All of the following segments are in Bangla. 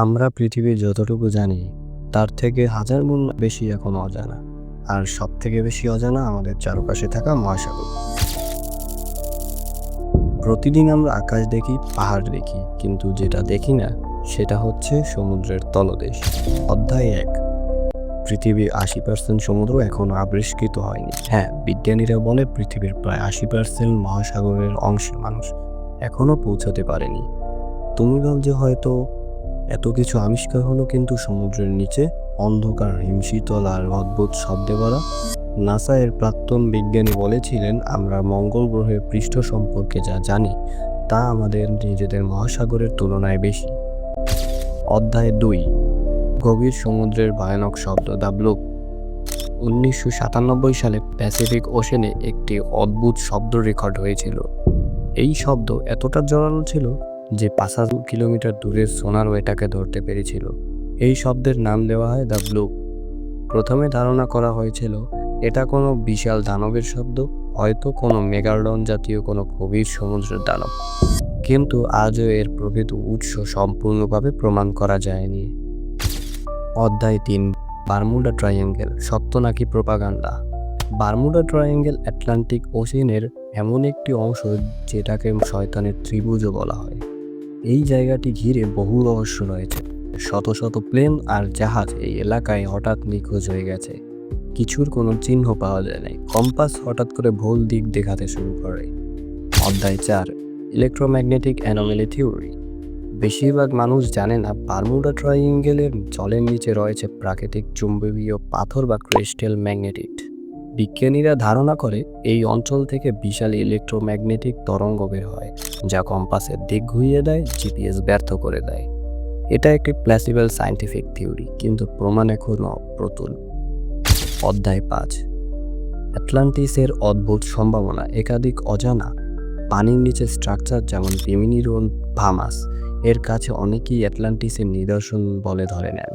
আমরা পৃথিবীর যতটুকু জানি তার থেকে হাজার গুণ বেশি এখনো অজানা। আর সব থেকে বেশি অজানা আমাদের চারপাশে থাকা মহাসাগর। প্রতিদিন আমরা আকাশ দেখি, পাহাড় দেখি, কিন্তু যেটা দেখি না সেটা হচ্ছে সমুদ্রের তলদেশ। অধ্যায় 1। পৃথিবীর 80% সমুদ্র এখনো আবিষ্কৃত হয়নি। হ্যাঁ, বিজ্ঞানীরা বলে পৃথিবীর প্রায় 80% মহাসাগরের অংশে মানুষ এখনো পৌঁছাতে পারেনি। তুমি ভাবছো হয়তো এত কিছু আবিষ্কার হলো, কিন্তু সমুদ্রের নিচে অন্ধকার, হিমশীতল আর অদ্ভুত শব্দে ভরা। নাসা এর প্রাক্তন বিজ্ঞানী বলেছিলেন, আমরা মঙ্গল গ্রহের পৃষ্ঠ সম্পর্কে যা জানি তা আমাদের নিজেদের মহাসাগরের তুলনায় বেশি। অধ্যায় 2। গভীর সমুদ্রের ভয়ানক শব্দ, দ্য ব্লু। 1997 সালে প্যাসিফিক ওশেনে একটি অদ্ভুত শব্দ রেকর্ড হয়েছিল। এই শব্দ এতটা জোরালো ছিল যে 5000 কিলোমিটার দূরের সোনারও এটাকে ধরতে পেরেছিল। এই শব্দের নাম দেওয়া হয় দ্য ব্লু। প্রথমে ধারণা করা হয়েছিল এটা কোনো বিশাল দানবের শব্দ, হয়তো কোনো মেগালডন জাতীয় কোনো গভীর সমুদ্রের দানব, কিন্তু আজও এর প্রকৃত উৎস সম্পূর্ণভাবে প্রমাণ করা যায়নি। অধ্যায় 3। বারমুডা ট্রায়াঙ্গেল, সত্য নাকি প্রোপাগান্ডা? বারমুডা ট্রায়াঙ্গেল আটলান্টিক ওশেনের এমন একটি অংশ যেটাকে শয়তানের ত্রিভুজও বলা হয়। এই জায়গাটি ঘিরে বহু রহস্য রয়েছে। শত শত প্লেন আর জাহাজ এই এলাকায় হঠাৎ নিখোঁজ হয়ে গেছে। কিছুর কোনো চিহ্ন পাওয়া যায় নাই। কম্পাস হঠাৎ করে ভুল দিক দেখাতে শুরু করে। অধ্যায় 4। Electromagnetic anomaly theory. বেশিরভাগ মানুষ জানে না বারমুডা ট্রায়াঙ্গেলের জলের নিচে রয়েছে প্রাকৃতিক চুম্বকীয় পাথর বা ক্রিস্টাল ম্যাগনেটিট। বিজ্ঞানীরা ধারণা করে এই অঞ্চল থেকে বিশাল ইলেকট্রোম্যাগনেটিক তরঙ্গ বের হয়, যা কম্পাসের দিক ঘুরিয়ে দেয়, জিপিএস ব্যর্থ করে দেয়। এটা একটি প্ল্যাসিবল সায়েন্টিফিক থিওরি, কিন্তু প্রমাণ এখনো প্রতুল। অধ্যায় 5। অ্যাটলান্টিসের অদ্ভুত সম্ভাবনা, একাধিক অজানা পানির নিচে স্ট্রাকচার, যেমন বিমিনিরন ভামাস এর কাছে অনেকেই অ্যাটলান্টিসের নিদর্শন বলে ধরে নেন।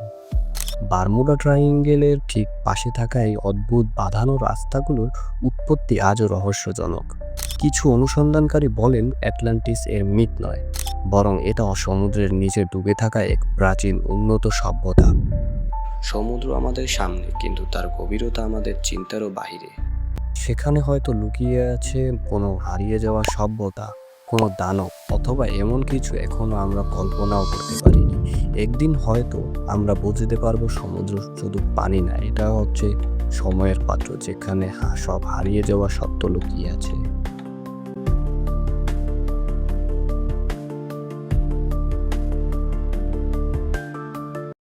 বারমুডা ট্রায়াঙ্গেলের ঠিক পাশে থাকা এই অদ্ভুত বাঁধানো রাস্তাগুলোর উৎপত্তি আজও রহস্যজনক। কিছু অনুসন্ধানকারী বলেন অ্যাটলান্টিস এর মিথ নয়, বরং এটা সমুদ্রের নিচে ডুবে থাকা এক প্রাচীন উন্নত সভ্যতা। সমুদ্র আমাদের সামনে, কিন্তু তার গভীরতা আমাদের চিন্তারও বাহিরে। সেখানে হয়তো লুকিয়ে আছে কোনো হারিয়ে যাওয়া সভ্যতা, কোনো দানব, অথবা এমন কিছু এখনো আমরা কল্পনাও করতে পারিনি। একদিন হয়তো আমরা বুঝতে পারবো সমুদ্র শুধু পানি না, এটা হচ্ছে সময়ের পাত্র, যেখানে সব হারিয়ে যাওয়া সত্য লুকিয়ে আছে।